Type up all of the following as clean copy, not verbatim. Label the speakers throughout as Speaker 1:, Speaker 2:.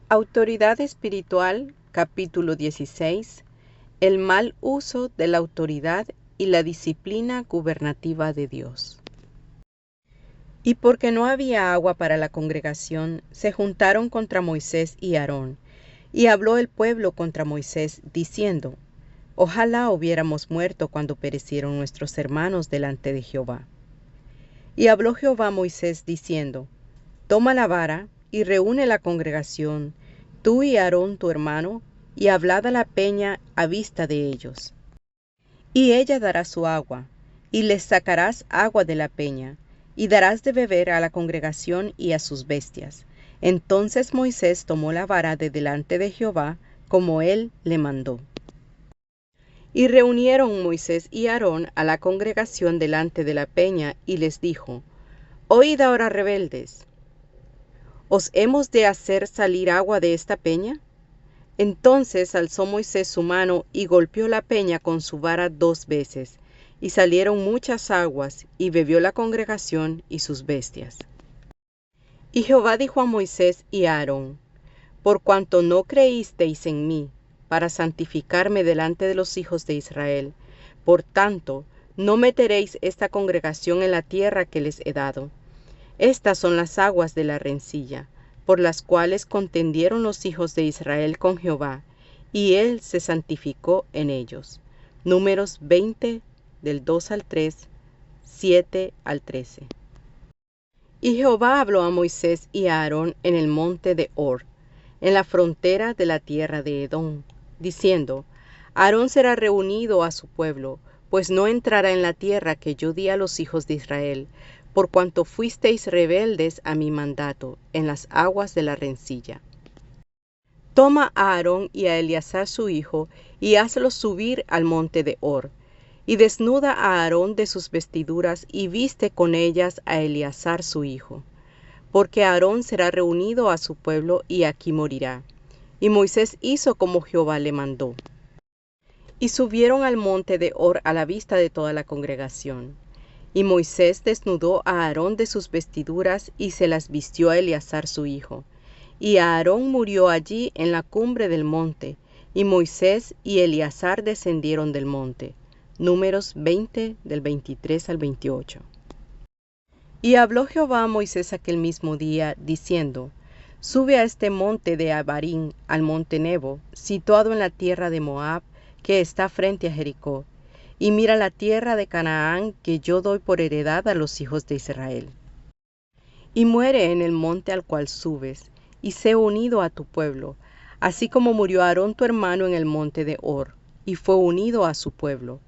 Speaker 1: Autoridad espiritual, capítulo 16. El mal uso de la autoridad y la disciplina gubernativa de Dios. Y porque no había agua para la congregación, se juntaron contra Moisés y Aarón, y habló el pueblo contra Moisés, diciendo: Ojalá hubiéramos muerto cuando perecieron nuestros hermanos delante de Jehová. Y habló Jehová a Moisés, diciendo: Toma la vara y reúne la congregación, tú y Aarón tu hermano, y hablad a la peña a vista de ellos. Y ella dará su agua, y les sacarás agua de la peña, y darás de beber a la congregación y a sus bestias. Entonces Moisés tomó la vara de delante de Jehová, como él le mandó. Y reunieron Moisés y Aarón a la congregación delante de la peña, y les dijo: Oíd ahora, rebeldes, ¿os hemos de hacer salir agua de esta peña? Entonces alzó Moisés su mano y golpeó la peña con su vara 2 veces, y salieron muchas aguas, y bebió la congregación y sus bestias. Y Jehová dijo a Moisés y a Aarón: Por cuanto no creísteis en mí, para santificarme delante de los hijos de Israel, por tanto, no meteréis esta congregación en la tierra que les he dado. Estas son las aguas de la rencilla, por las cuales contendieron los hijos de Israel con Jehová, y él se santificó en ellos. Números 20, del 2 al 3, 7 al 13. Y Jehová habló a Moisés y a Aarón en el monte de Hor, en la frontera de la tierra de Edom, diciendo: Aarón será reunido a su pueblo, pues no entrará en la tierra que yo di a los hijos de Israel, por cuanto fuisteis rebeldes a mi mandato en las aguas de la rencilla. Toma a Aarón y a Eleazar su hijo, y hazlos subir al monte de Hor, y desnuda a Aarón de sus vestiduras, y viste con ellas a Eleazar su hijo, porque Aarón será reunido a su pueblo, y aquí morirá. Y Moisés hizo como Jehová le mandó. Y subieron al monte de Hor a la vista de toda la congregación. Y Moisés desnudó a Aarón de sus vestiduras, y se las vistió a Eleazar su hijo. Y Aarón murió allí en la cumbre del monte, y Moisés y Eleazar descendieron del monte. Números 20, del 23 al 28. Y habló Jehová a Moisés aquel mismo día, diciendo: Sube a este monte de Abarim, al monte Nebo, situado en la tierra de Moab, que está frente a Jericó, y mira la tierra de Canaán, que yo doy por heredad a los hijos de Israel. Y muere en el monte al cual subes, y sé unido a tu pueblo, así como murió Aarón tu hermano en el monte de Hor, y fue unido a su pueblo,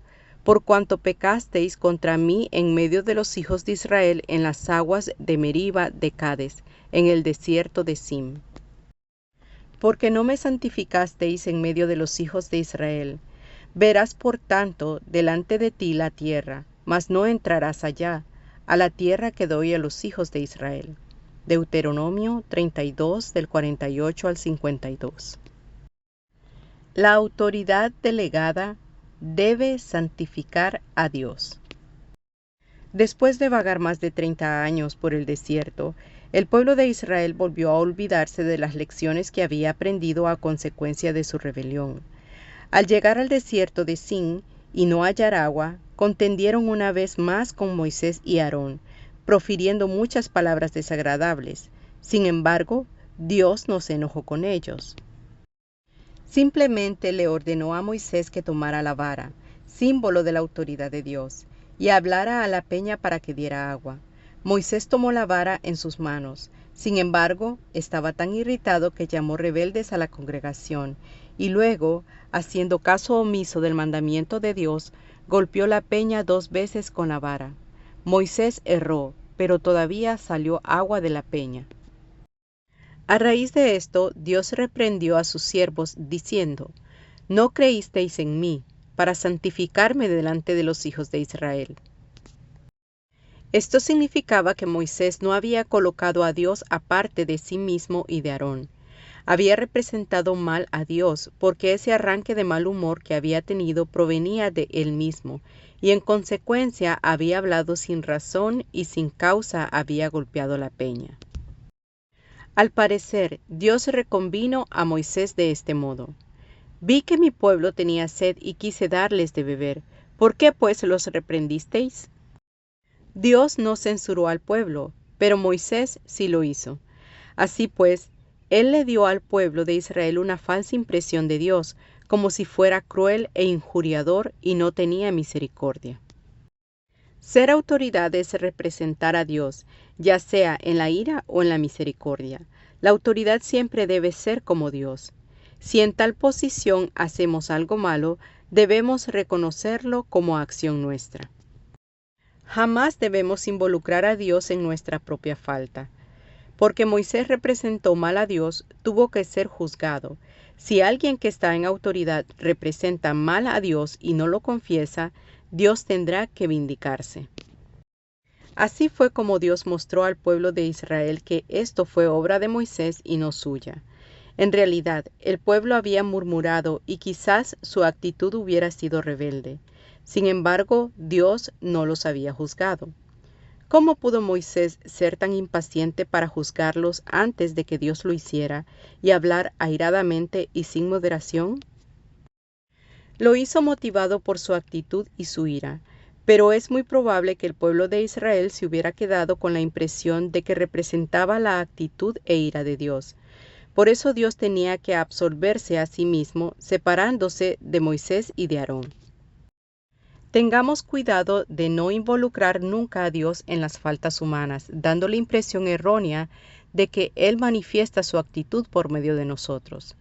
Speaker 1: por cuanto pecasteis contra mí en medio de los hijos de Israel en las aguas de Meriba de Cades, en el desierto de Sim. Porque no me santificasteis en medio de los hijos de Israel. Verás por tanto delante de ti la tierra, mas no entrarás allá, a la tierra que doy a los hijos de Israel. Deuteronomio 32, del 48 al 52. La autoridad delegada debe santificar a Dios. Después de vagar más de 30 años por el desierto, el pueblo de Israel volvió a olvidarse de las lecciones que había aprendido a consecuencia de su rebelión. Al llegar al desierto de Sin y no hallar agua, contendieron una vez más con Moisés y Aarón, profiriendo muchas palabras desagradables. Sin embargo, Dios no se enojó con ellos. Simplemente le ordenó a Moisés que tomara la vara, símbolo de la autoridad de Dios, y hablara a la peña para que diera agua. Moisés tomó la vara en sus manos. Sin embargo, estaba tan irritado que llamó rebeldes a la congregación, y luego, haciendo caso omiso del mandamiento de Dios, golpeó la peña 2 veces con la vara. Moisés erró, pero todavía salió agua de la peña. A raíz de esto, Dios reprendió a sus siervos, diciendo: No creísteis en mí, para santificarme delante de los hijos de Israel. Esto significaba que Moisés no había colocado a Dios aparte de sí mismo y de Aarón. Había representado mal a Dios, porque ese arranque de mal humor que había tenido provenía de él mismo, y en consecuencia había hablado sin razón y sin causa había golpeado la peña. Al parecer, Dios reconvino a Moisés de este modo: Vi que mi pueblo tenía sed y quise darles de beber. ¿Por qué pues los reprendisteis? Dios no censuró al pueblo, pero Moisés sí lo hizo. Así pues, él le dio al pueblo de Israel una falsa impresión de Dios, como si fuera cruel e injuriador y no tenía misericordia. Ser autoridad es representar a Dios, ya sea en la ira o en la misericordia. La autoridad siempre debe ser como Dios. Si en tal posición hacemos algo malo, debemos reconocerlo como acción nuestra. Jamás debemos involucrar a Dios en nuestra propia falta. Porque Moisés representó mal a Dios, tuvo que ser juzgado. Si alguien que está en autoridad representa mal a Dios y no lo confiesa, Dios tendrá que vindicarse. Así fue como Dios mostró al pueblo de Israel que esto fue obra de Moisés y no suya. En realidad, el pueblo había murmurado y quizás su actitud hubiera sido rebelde. Sin embargo, Dios no los había juzgado. ¿Cómo pudo Moisés ser tan impaciente para juzgarlos antes de que Dios lo hiciera y hablar airadamente y sin moderación? Lo hizo motivado por su actitud y su ira, pero es muy probable que el pueblo de Israel se hubiera quedado con la impresión de que representaba la actitud e ira de Dios. Por eso Dios tenía que absolverse a sí mismo, separándose de Moisés y de Aarón. Tengamos cuidado de no involucrar nunca a Dios en las faltas humanas, dando la impresión errónea de que Él manifiesta su actitud por medio de nosotros.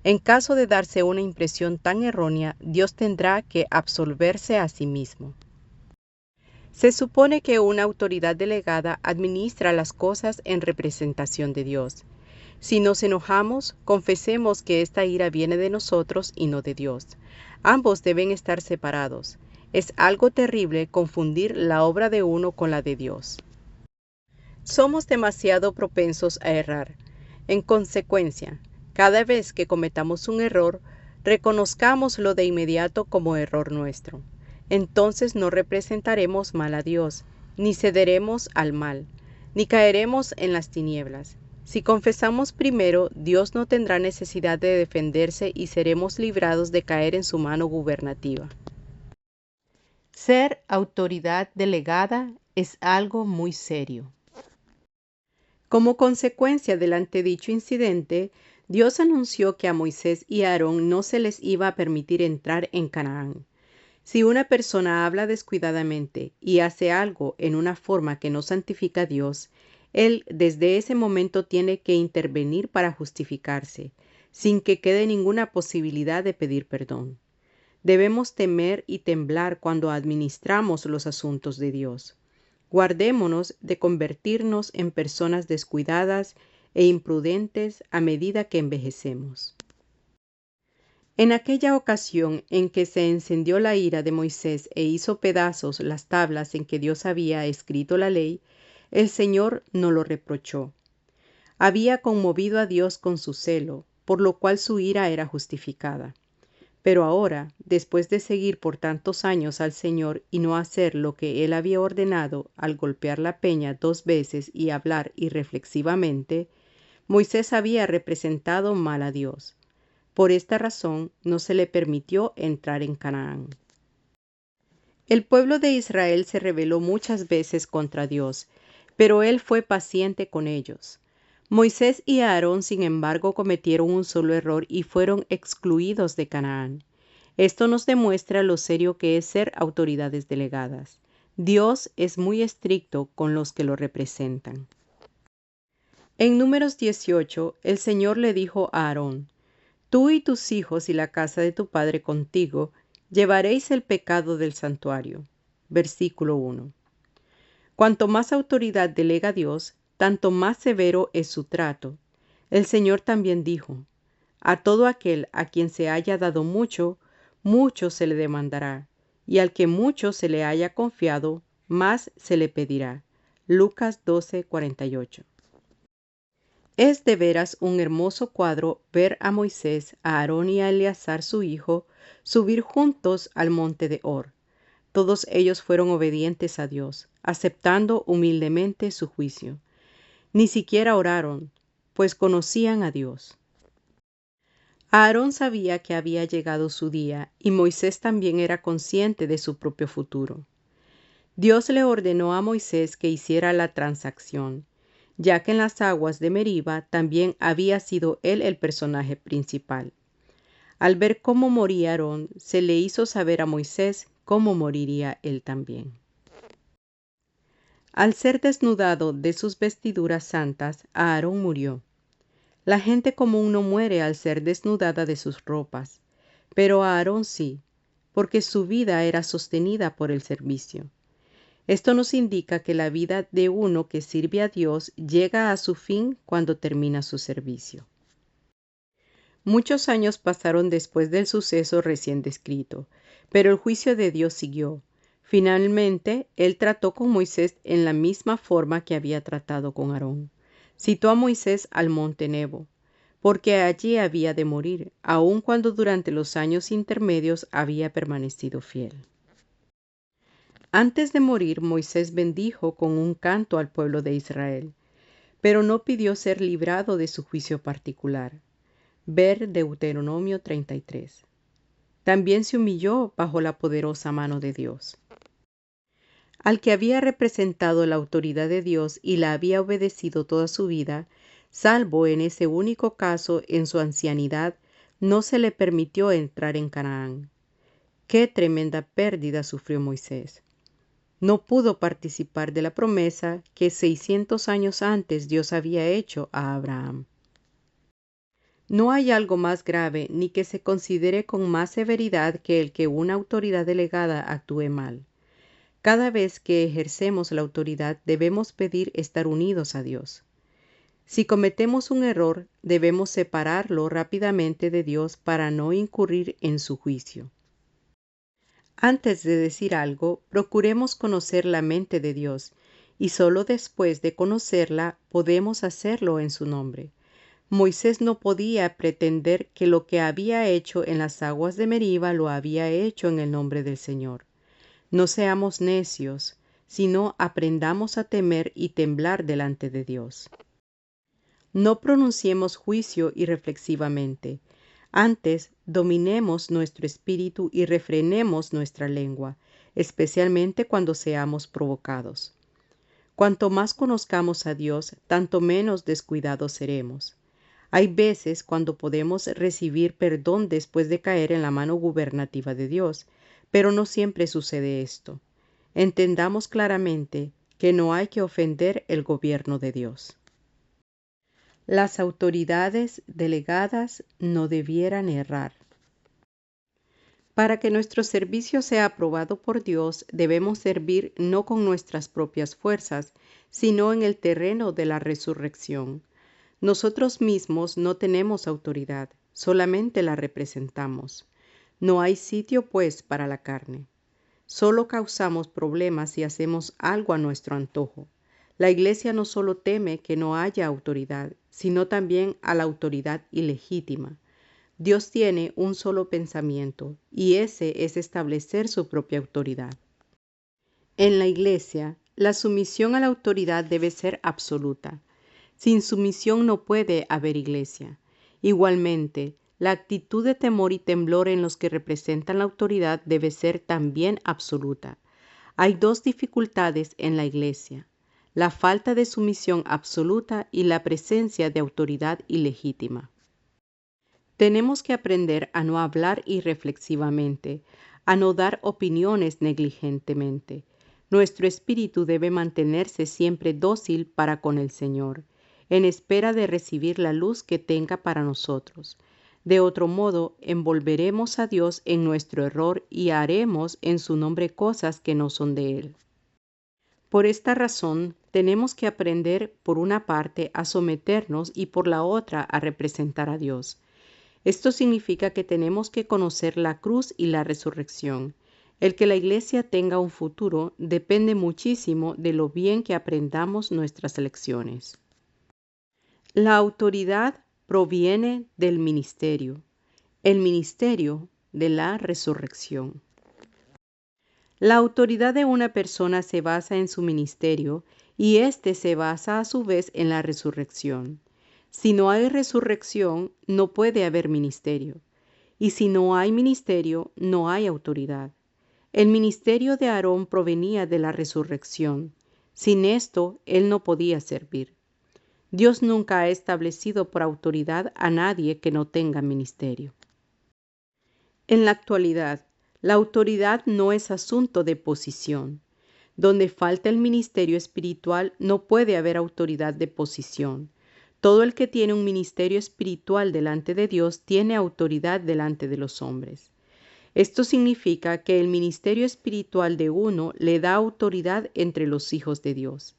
Speaker 1: En caso de darse una impresión tan errónea, Dios tendrá que absolverse a sí mismo. Se supone que una autoridad delegada administra las cosas en representación de Dios. Si nos enojamos, confesemos que esta ira viene de nosotros y no de Dios. Ambos deben estar separados. Es algo terrible confundir la obra de uno con la de Dios. Somos demasiado propensos a errar. En consecuencia, cada vez que cometamos un error, reconozcámoslo de inmediato como error nuestro. Entonces no representaremos mal a Dios, ni cederemos al mal, ni caeremos en las tinieblas. Si confesamos primero, Dios no tendrá necesidad de defenderse y seremos librados de caer en su mano gubernativa. Ser autoridad delegada es algo muy serio. Como consecuencia del antedicho incidente, Dios anunció que a Moisés y a Aarón no se les iba a permitir entrar en Canaán. Si una persona habla descuidadamente y hace algo en una forma que no santifica a Dios, él desde ese momento tiene que intervenir para justificarse, sin que quede ninguna posibilidad de pedir perdón. Debemos temer y temblar cuando administramos los asuntos de Dios. Guardémonos de convertirnos en personas descuidadas e imprudentes a medida que envejecemos. En aquella ocasión en que se encendió la ira de Moisés e hizo pedazos las tablas en que Dios había escrito la ley, el Señor no lo reprochó. Había conmovido a Dios con su celo, por lo cual su ira era justificada. Pero ahora, después de seguir por tantos años al Señor y no hacer lo que Él había ordenado al golpear la peña 2 veces y hablar irreflexivamente, Moisés había representado mal a Dios. Por esta razón no se le permitió entrar en Canaán. El pueblo de Israel se rebeló muchas veces contra Dios, pero Él fue paciente con ellos. Moisés y Aarón, sin embargo, cometieron un solo error y fueron excluidos de Canaán. Esto nos demuestra lo serio que es ser autoridades delegadas. Dios es muy estricto con los que lo representan. En Números 18, el Señor le dijo a Aarón: Tú y tus hijos y la casa de tu padre contigo llevaréis el pecado del santuario. Versículo 1. Cuanto más autoridad delega Dios, tanto más severo es su trato. El Señor también dijo: A todo aquel a quien se haya dado mucho, mucho se le demandará, y al que mucho se le haya confiado, más se le pedirá. Lucas 12:48. Es de veras un hermoso cuadro ver a Moisés, a Aarón y a Eleazar su hijo subir juntos al monte de Hor. Todos ellos fueron obedientes a Dios, aceptando humildemente su juicio. Ni siquiera oraron. pues conocían a Dios. Aarón sabía que había llegado su día y Moisés también era consciente de su propio futuro. Dios le ordenó a Moisés que hiciera la transacción, ya que en las aguas de Meriba también había sido él el personaje principal. Al ver cómo moría Aarón, se le hizo saber a Moisés cómo moriría él también. Al ser desnudado de sus vestiduras santas, Aarón murió. La gente común no muere al ser desnudada de sus ropas, pero Aarón sí, porque su vida era sostenida por el servicio. Esto nos indica que la vida de uno que sirve a Dios llega a su fin cuando termina su servicio. Muchos años pasaron después del suceso recién descrito, pero el juicio de Dios siguió. Finalmente, Él trató con Moisés en la misma forma que había tratado con Aarón. Citó a Moisés al monte Nebo, porque allí había de morir, aun cuando durante los años intermedios había permanecido fiel. Antes de morir, Moisés bendijo con un canto al pueblo de Israel, pero no pidió ser librado de su juicio particular. Ver Deuteronomio 33. También se humilló bajo la poderosa mano de Dios. Al que había representado la autoridad de Dios y la había obedecido toda su vida, salvo en ese único caso en su ancianidad, no se le permitió entrar en Canaán. ¡Qué tremenda pérdida sufrió Moisés! No pudo participar de la promesa que 600 años antes Dios había hecho a Abraham. No hay algo más grave ni que se considere con más severidad que el que una autoridad delegada actúe mal. Cada vez que ejercemos la autoridad debemos pedir estar unidos a Dios. Si cometemos un error, debemos separarlo rápidamente de Dios para no incurrir en su juicio. Antes de decir algo, procuremos conocer la mente de Dios, y solo después de conocerla podemos hacerlo en su nombre. Moisés no podía pretender que lo que había hecho en las aguas de Meriba lo había hecho en el nombre del Señor. No seamos necios, sino aprendamos a temer y temblar delante de Dios. No pronunciemos juicio irreflexivamente. Antes, dominemos nuestro espíritu y refrenemos nuestra lengua, especialmente cuando seamos provocados. Cuanto más conozcamos a Dios, tanto menos descuidados seremos. Hay veces cuando podemos recibir perdón después de caer en la mano gubernativa de Dios, pero no siempre sucede esto. Entendamos claramente que no hay que ofender el gobierno de Dios. Las autoridades delegadas no debieran errar. Para que nuestro servicio sea aprobado por Dios, debemos servir no con nuestras propias fuerzas, sino en el terreno de la resurrección. Nosotros mismos no tenemos autoridad, solamente la representamos. No hay sitio, pues, para la carne. Solo causamos problemas si hacemos algo a nuestro antojo. La Iglesia no solo teme que no haya autoridad, sino también a la autoridad ilegítima. Dios tiene un solo pensamiento, y ese es establecer su propia autoridad. En la Iglesia, la sumisión a la autoridad debe ser absoluta. Sin sumisión no puede haber Iglesia. Igualmente, la actitud de temor y temblor en los que representan la autoridad debe ser también absoluta. Hay dos dificultades en la Iglesia: la falta de sumisión absoluta y la presencia de autoridad ilegítima. Tenemos que aprender a no hablar irreflexivamente, a no dar opiniones negligentemente. Nuestro espíritu debe mantenerse siempre dócil para con el Señor, en espera de recibir la luz que tenga para nosotros. De otro modo, envolveremos a Dios en nuestro error y haremos en su nombre cosas que no son de Él. Por esta razón, tenemos que aprender por una parte a someternos y por la otra a representar a Dios. Esto significa que tenemos que conocer la cruz y la resurrección. El que la Iglesia tenga un futuro depende muchísimo de lo bien que aprendamos nuestras lecciones. La autoridad proviene del ministerio, el ministerio de la resurrección. La autoridad de una persona se basa en su ministerio y éste se basa a su vez en la resurrección. Si no hay resurrección, no puede haber ministerio. Y si no hay ministerio, no hay autoridad. El ministerio de Aarón provenía de la resurrección. Sin esto, él no podía servir. Dios nunca ha establecido por autoridad a nadie que no tenga ministerio. En la actualidad, la autoridad no es asunto de posición. Donde falta el ministerio espiritual, no puede haber autoridad de posición. Todo el que tiene un ministerio espiritual delante de Dios tiene autoridad delante de los hombres. Esto significa que el ministerio espiritual de uno le da autoridad entre los hijos de Dios.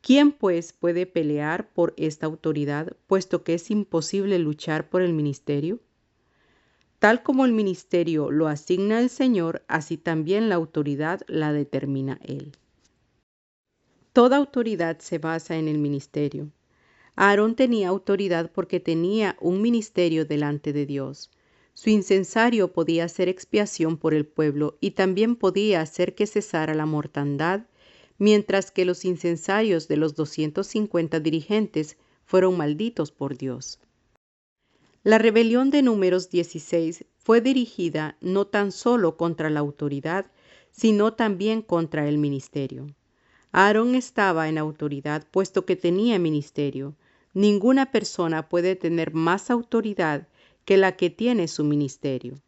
Speaker 1: ¿Quién pues puede pelear por esta autoridad, puesto que es imposible luchar por el ministerio? Tal como el ministerio lo asigna el Señor, así también la autoridad la determina Él. Toda autoridad se basa en el ministerio. Aarón tenía autoridad porque tenía un ministerio delante de Dios. Su incensario podía hacer expiación por el pueblo y también podía hacer que cesara la mortandad, mientras que los incensarios de los 250 dirigentes fueron malditos por Dios. La rebelión de Números 16 fue dirigida no tan solo contra la autoridad, sino también contra el ministerio. Aarón estaba en autoridad puesto que tenía ministerio. Ninguna persona puede tener más autoridad que la que tiene su ministerio.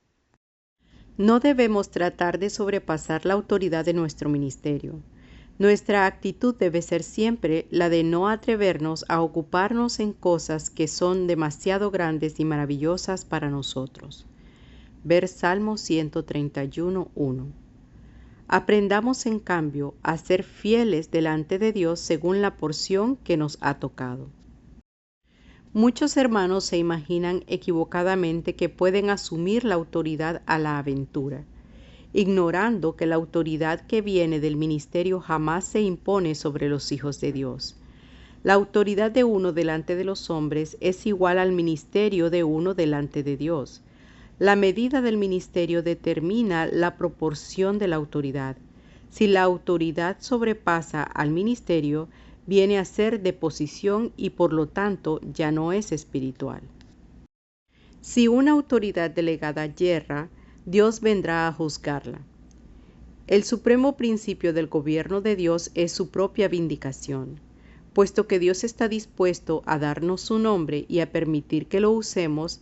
Speaker 1: No debemos tratar de sobrepasar la autoridad de nuestro ministerio. Nuestra actitud debe ser siempre la de no atrevernos a ocuparnos en cosas que son demasiado grandes y maravillosas para nosotros. Ver Salmo 131:1. Aprendamos en cambio a ser fieles delante de Dios según la porción que nos ha tocado. Muchos hermanos se imaginan equivocadamente que pueden asumir la autoridad a la aventura, ignorando que la autoridad que viene del ministerio jamás se impone sobre los hijos de Dios. La autoridad de uno delante de los hombres es igual al ministerio de uno delante de Dios. La medida del ministerio determina la proporción de la autoridad. Si la autoridad sobrepasa al ministerio, viene a ser de posición y por lo tanto ya no es espiritual. Si una autoridad delegada yerra, Dios vendrá a juzgarla. El supremo principio del gobierno de Dios es su propia vindicación. Puesto que Dios está dispuesto a darnos su nombre y a permitir que lo usemos,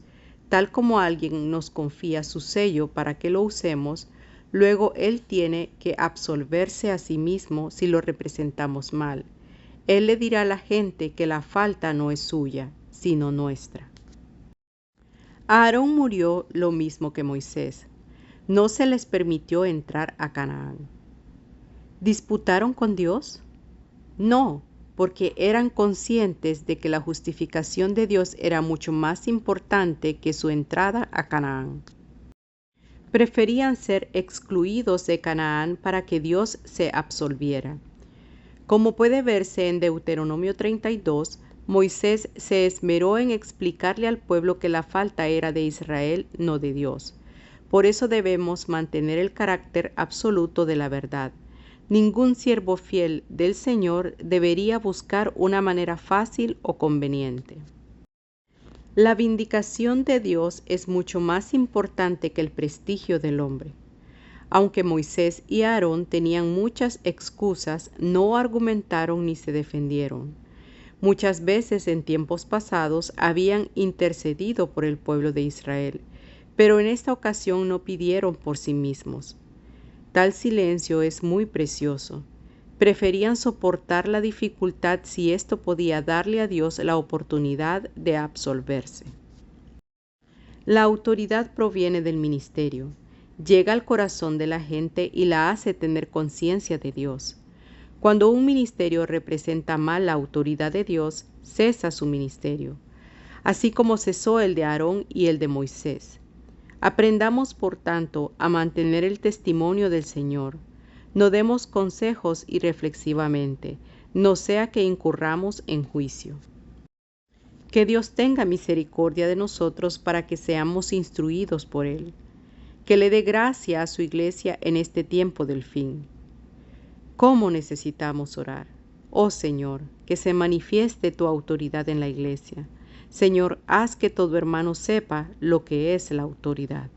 Speaker 1: tal como alguien nos confía su sello para que lo usemos, luego Él tiene que absolverse a sí mismo si lo representamos mal. Él le dirá a la gente que la falta no es suya, sino nuestra. Aarón murió lo mismo que Moisés. No se les permitió entrar a Canaán. ¿Disputaron con Dios? No, porque eran conscientes de que la justificación de Dios era mucho más importante que su entrada a Canaán. Preferían ser excluidos de Canaán para que Dios se absolviera. Como puede verse en Deuteronomio 32, Moisés se esmeró en explicarle al pueblo que la falta era de Israel, no de Dios. Por eso debemos mantener el carácter absoluto de la verdad. Ningún siervo fiel del Señor debería buscar una manera fácil o conveniente. La vindicación de Dios es mucho más importante que el prestigio del hombre. Aunque Moisés y Aarón tenían muchas excusas, no argumentaron ni se defendieron. Muchas veces en tiempos pasados habían intercedido por el pueblo de Israel, pero en esta ocasión no pidieron por sí mismos. Tal silencio es muy precioso. Preferían soportar la dificultad si esto podía darle a Dios la oportunidad de absolverse. La autoridad proviene del ministerio. Llega al corazón de la gente y la hace tener conciencia de Dios. Cuando un ministerio representa mal la autoridad de Dios, cesa su ministerio, así como cesó el de Aarón y el de Moisés. Aprendamos, por tanto, a mantener el testimonio del Señor. No demos consejos irreflexivamente, no sea que incurramos en juicio. Que Dios tenga misericordia de nosotros para que seamos instruidos por Él. Que le dé gracia a su iglesia en este tiempo del fin. ¿Cómo necesitamos orar? Oh Señor, que se manifieste tu autoridad en la iglesia. Señor, haz que todo hermano sepa lo que es la autoridad.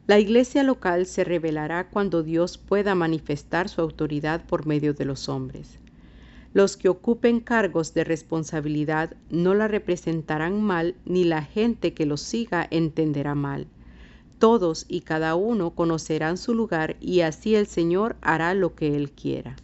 Speaker 1: La iglesia local se revelará cuando Dios pueda manifestar su autoridad por medio de los hombres. Los que ocupen cargos de responsabilidad no la representarán mal, ni la gente que los siga entenderá mal. Todos y cada uno conocerán su lugar y así el Señor hará lo que Él quiera.